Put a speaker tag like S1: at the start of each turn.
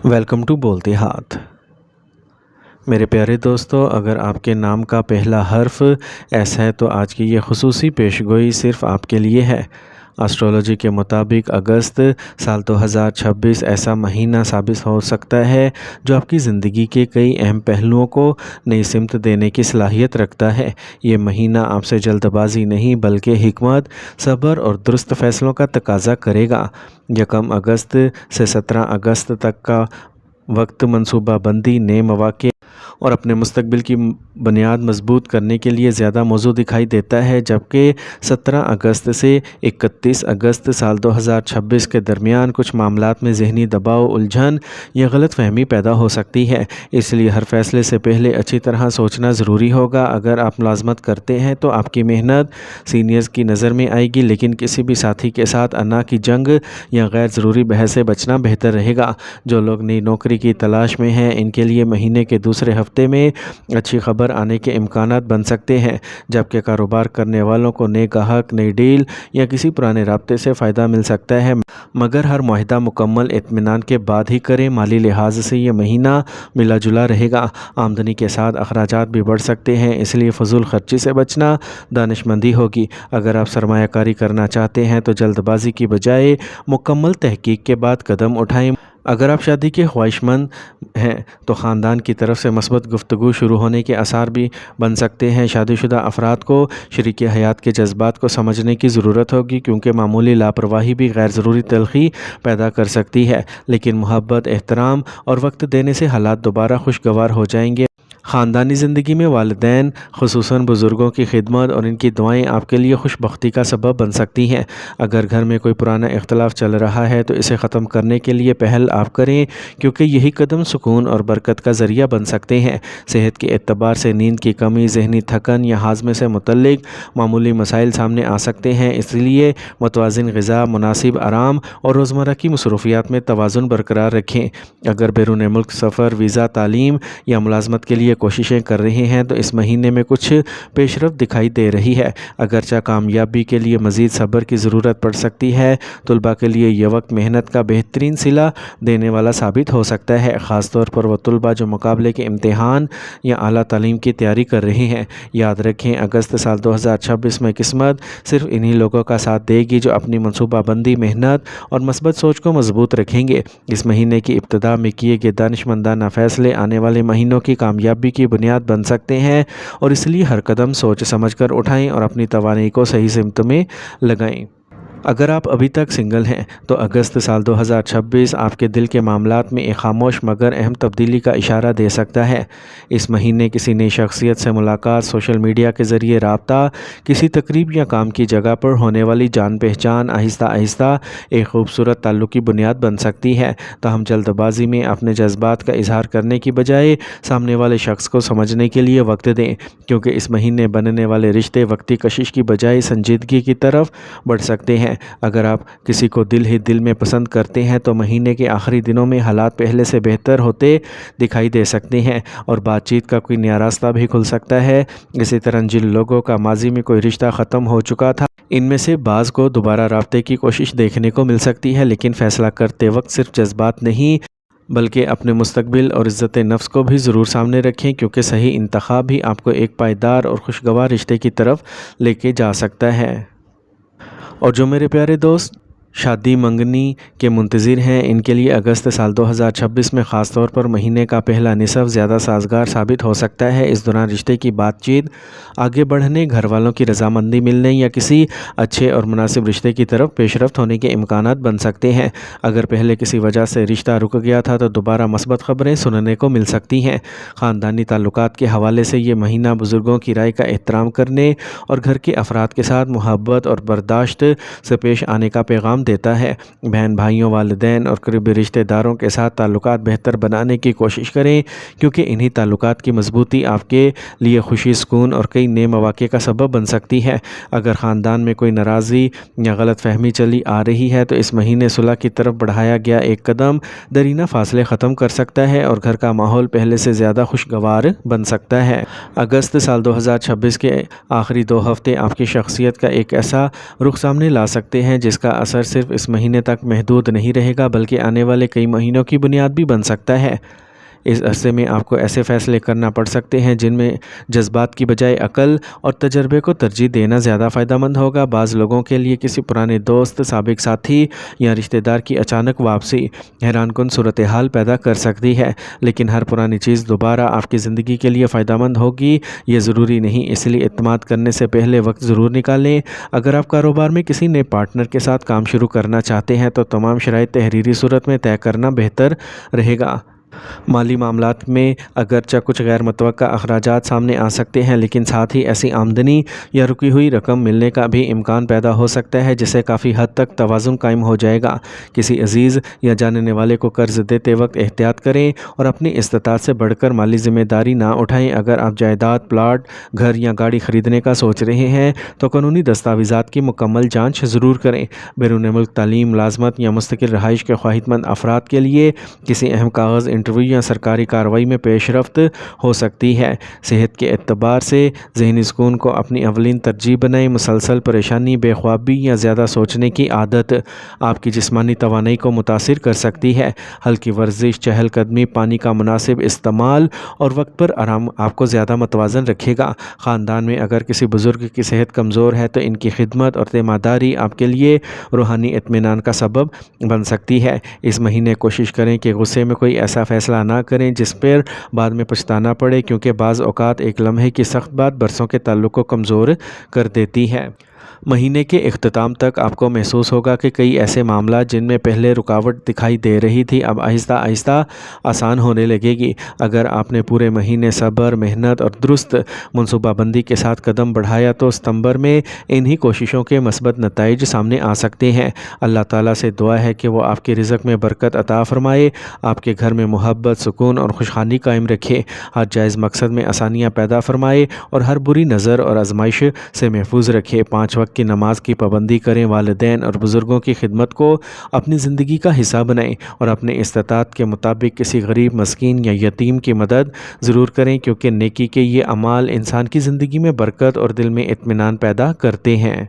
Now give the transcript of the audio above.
S1: Welcome to بولتے ہاتھ۔ میرے پیارے دوستو، اگر آپ کے نام کا پہلا حرف ایس ہے تو آج کی یہ خصوصی پیشگوئی صرف آپ کے لیے ہے۔ اسٹرولوجی کے مطابق اگست سال 2026 ایسا مہینہ ثابت ہو سکتا ہے جو آپ کی زندگی کے کئی اہم پہلوؤں کو نئی سمت دینے کی صلاحیت رکھتا ہے۔ یہ مہینہ آپ سے جلد بازی نہیں بلکہ حکمت، صبر اور درست فیصلوں کا تقاضا کرے گا۔ 1 اگست سے 17 اگست تک کا وقت منصوبہ بندی، نئے مواقع اور اپنے مستقبل کی بنیاد مضبوط کرنے کے لیے زیادہ موزوں دکھائی دیتا ہے، جبکہ 17 اگست سے 31 اگست سال 2026 کے درمیان کچھ معاملات میں ذہنی دباؤ، الجھن یا غلط فہمی پیدا ہو سکتی ہے۔ اس لیے ہر فیصلے سے پہلے اچھی طرح سوچنا ضروری ہوگا۔ اگر آپ ملازمت کرتے ہیں تو آپ کی محنت سینئرز کی نظر میں آئے گی، لیکن کسی بھی ساتھی کے ساتھ انا کی جنگ یا غیر ضروری بحث سے بچنا بہتر رہے گا۔ جو لوگ نئی نوکری کی تلاش میں ہیں ان کے لیے مہینے کے دوسرے ہفتے میں اچھی خبر آنے کے امکانات بن سکتے ہیں، جبکہ کاروبار کرنے والوں کو نئے گاہک، نئی ڈیل یا کسی پرانے رابطے سے فائدہ مل سکتا ہے، مگر ہر معاہدہ مکمل اطمینان کے بعد ہی کریں۔ مالی لحاظ سے یہ مہینہ ملا جلا رہے گا، آمدنی کے ساتھ اخراجات بھی بڑھ سکتے ہیں، اس لیے فضول خرچی سے بچنا دانش مندی ہوگی۔ اگر آپ سرمایہ کاری کرنا چاہتے ہیں تو جلد بازی کی بجائے مکمل تحقیق کے بعد قدم اٹھائیں۔ اگر آپ شادی کے خواہش مند ہیں تو خاندان کی طرف سے مثبت گفتگو شروع ہونے کے آثار بھی بن سکتے ہیں۔ شادی شدہ افراد کو شریک حیات کے جذبات کو سمجھنے کی ضرورت ہوگی، کیونکہ معمولی لاپرواہی بھی غیر ضروری تلخی پیدا کر سکتی ہے، لیکن محبت، احترام اور وقت دینے سے حالات دوبارہ خوشگوار ہو جائیں گے۔ خاندانی زندگی میں والدین، خصوصاً بزرگوں کی خدمت اور ان کی دعائیں آپ کے لیے خوش بختی کا سبب بن سکتی ہیں۔ اگر گھر میں کوئی پرانا اختلاف چل رہا ہے تو اسے ختم کرنے کے لیے پہل آپ کریں، کیونکہ یہی قدم سکون اور برکت کا ذریعہ بن سکتے ہیں۔ صحت کے اعتبار سے نیند کی کمی، ذہنی تھکن یا ہاضمے سے متعلق معمولی مسائل سامنے آ سکتے ہیں، اس لیے متوازن غذا، مناسب آرام اور روزمرہ کی مصروفیات میں توازن برقرار رکھیں۔ اگر بیرون ملک سفر، ویزا، تعلیم یا ملازمت کے لیے کوششیں کر رہے ہیں تو اس مہینے میں کچھ پیش رفت دکھائی دے رہی ہے، اگرچہ کامیابی کے لیے مزید صبر کی ضرورت پڑ سکتی ہے۔ طلباء کے لیے یہ وقت محنت کا بہترین صلہ دینے والا ثابت ہو سکتا ہے، خاص طور پر وہ طلباء جو مقابلے کے امتحان یا اعلیٰ تعلیم کی تیاری کر رہے ہیں۔ یاد رکھیں، اگست سال 2026 میں قسمت صرف انہی لوگوں کا ساتھ دے گی جو اپنی منصوبہ بندی، محنت اور مثبت سوچ کو مضبوط رکھیں گے۔ اس مہینے کی ابتدا میں کیے گئے دانشمندانہ فیصلے آنے والے مہینوں کی کامیابی کی بنیاد بن سکتے ہیں، اور اس لیے ہر قدم سوچ سمجھ کر اٹھائیں اور اپنی توانائی کو صحیح سمت میں لگائیں۔ اگر آپ ابھی تک سنگل ہیں تو اگست سال 2026 آپ کے دل کے معاملات میں ایک خاموش مگر اہم تبدیلی کا اشارہ دے سکتا ہے۔ اس مہینے کسی نئی شخصیت سے ملاقات، سوشل میڈیا کے ذریعے رابطہ، کسی تقریب یا کام کی جگہ پر ہونے والی جان پہچان آہستہ آہستہ ایک خوبصورت تعلق کی بنیاد بن سکتی ہے۔ تاہم جلد بازی میں اپنے جذبات کا اظہار کرنے کی بجائے سامنے والے شخص کو سمجھنے کے لیے وقت دیں، کیونکہ اس مہینے بننے والے رشتے وقتی کشش کی بجائے سنجیدگی کی طرف بڑھ سکتے ہیں۔ اگر آپ کسی کو دل ہی دل میں پسند کرتے ہیں تو مہینے کے آخری دنوں میں حالات پہلے سے بہتر ہوتے دکھائی دے سکتے ہیں اور بات چیت کا کوئی نیا راستہ بھی کھل سکتا ہے۔ اسی طرح جن لوگوں کا ماضی میں کوئی رشتہ ختم ہو چکا تھا ان میں سے بعض کو دوبارہ رابطے کی کوشش دیکھنے کو مل سکتی ہے، لیکن فیصلہ کرتے وقت صرف جذبات نہیں بلکہ اپنے مستقبل اور عزت نفس کو بھی ضرور سامنے رکھیں، کیونکہ صحیح انتخاب ہی آپ کو ایک پائیدار اور خوشگوار رشتے کی طرف لے کے جا سکتا ہے۔ اور جو میرے پیارے دوست شادی منگنی کے منتظر ہیں ان کے لیے اگست سال 2026 میں خاص طور پر مہینے کا پہلا نصف زیادہ سازگار ثابت ہو سکتا ہے۔ اس دوران رشتے کی بات چیت آگے بڑھنے، گھر والوں کی رضامندی ملنے یا کسی اچھے اور مناسب رشتے کی طرف پیش رفت ہونے کے امکانات بن سکتے ہیں۔ اگر پہلے کسی وجہ سے رشتہ رک گیا تھا تو دوبارہ مثبت خبریں سننے کو مل سکتی ہیں۔ خاندانی تعلقات کے حوالے سے یہ مہینہ بزرگوں کی رائے کا احترام کرنے اور گھر کے افراد کے ساتھ محبت اور برداشت سے پیش آنے کا پیغام دیتا ہے۔ بہن بھائیوں، والدین اور قریبی رشتہ داروں کے ساتھ تعلقات بہتر بنانے کی کوشش کریں، کیونکہ انہی تعلقات کی مضبوطی آپ کے لیے خوشی، سکون اور کئی نئے مواقع کا سبب بن سکتی ہے۔ اگر خاندان میں کوئی ناراضی یا غلط فہمی چلی آ رہی ہے تو اس مہینے صلح کی طرف بڑھایا گیا ایک قدم درینہ فاصلے ختم کر سکتا ہے اور گھر کا ماحول پہلے سے زیادہ خوشگوار بن سکتا ہے۔ اگست سال 2026 کے آخری 2 ہفتے آپ کی شخصیت کا ایک ایسا رخ سامنے لا سکتے ہیں جس کا اثر صرف اس مہینے تک محدود نہیں رہے گا بلکہ آنے والے کئی مہینوں کی بنیاد بھی بن سکتا ہے۔ اس عرصے میں آپ کو ایسے فیصلے کرنا پڑ سکتے ہیں جن میں جذبات کی بجائے عقل اور تجربے کو ترجیح دینا زیادہ فائدہ مند ہوگا۔ بعض لوگوں کے لیے کسی پرانے دوست، سابق ساتھی یا رشتہ دار کی اچانک واپسی حیران کن صورتحال پیدا کر سکتی ہے، لیکن ہر پرانی چیز دوبارہ آپ کی زندگی کے لیے فائدہ مند ہوگی یہ ضروری نہیں، اس لیے اعتماد کرنے سے پہلے وقت ضرور نکالیں۔ اگر آپ کاروبار میں کسی نئے پارٹنر کے ساتھ کام شروع کرنا چاہتے ہیں تو تمام شرائط تحریری صورت میں طے کرنا بہتر رہے گا۔ مالی معاملات میں اگرچہ کچھ غیر متوقع اخراجات سامنے آ سکتے ہیں، لیکن ساتھ ہی ایسی آمدنی یا رکی ہوئی رقم ملنے کا بھی امکان پیدا ہو سکتا ہے جس سے کافی حد تک توازن قائم ہو جائے گا۔ کسی عزیز یا جاننے والے کو قرض دیتے وقت احتیاط کریں اور اپنی استطاعت سے بڑھ کر مالی ذمہ داری نہ اٹھائیں۔ اگر آپ جائیداد، پلاٹ، گھر یا گاڑی خریدنے کا سوچ رہے ہیں تو قانونی دستاویزات کی مکمل جانچ ضرور کریں۔ بیرون ملک تعلیم، ملازمت یا مستقل رہائش کے خواہشمند افراد کے لیے کسی اہم کاغذ، انٹرویو یا سرکاری کارروائی میں پیش رفت ہو سکتی ہے۔ صحت کے اعتبار سے ذہنی سکون کو اپنی اولین ترجیح بنائیں۔ مسلسل پریشانی، بے خوابی یا زیادہ سوچنے کی عادت آپ کی جسمانی توانائی کو متاثر کر سکتی ہے۔ ہلکی ورزش، چہل قدمی، پانی کا مناسب استعمال اور وقت پر آرام آپ کو زیادہ متوازن رکھے گا۔ خاندان میں اگر کسی بزرگ کی صحت کمزور ہے تو ان کی خدمت اور تیمارداری آپ کے لیے روحانی اطمینان کا سبب بن سکتی ہے۔ اس مہینے کوشش کریں کہ غصے میں کوئی ایسا فیصلہ نہ کریں جس پر بعد میں پچھتانا پڑے، کیونکہ بعض اوقات ایک لمحے کی سخت بات برسوں کے تعلق کو کمزور کر دیتی ہے۔ مہینے کے اختتام تک آپ کو محسوس ہوگا کہ کئی ایسے معاملات جن میں پہلے رکاوٹ دکھائی دے رہی تھی اب آہستہ آہستہ آسان ہونے لگے گی۔ اگر آپ نے پورے مہینے صبر، محنت اور درست منصوبہ بندی کے ساتھ قدم بڑھایا تو ستمبر میں انہی کوششوں کے مثبت نتائج سامنے آ سکتے ہیں۔ اللہ تعالیٰ سے دعا ہے کہ وہ آپ کے رزق میں برکت عطا فرمائے، آپ کے گھر میں محبت، سکون اور خوشحالی قائم رکھے، ہر جائز مقصد میں آسانیاں پیدا فرمائے اور ہر بری نظر اور آزمائش سے محفوظ رکھے۔ 5 وقت کی نماز کی پابندی کریں، والدین اور بزرگوں کی خدمت کو اپنی زندگی کا حصہ بنائیں اور اپنے استطاعت کے مطابق کسی غریب، مسکین یا یتیم کی مدد ضرور کریں، کیونکہ نیکی کے یہ اعمال انسان کی زندگی میں برکت اور دل میں اطمینان پیدا کرتے ہیں۔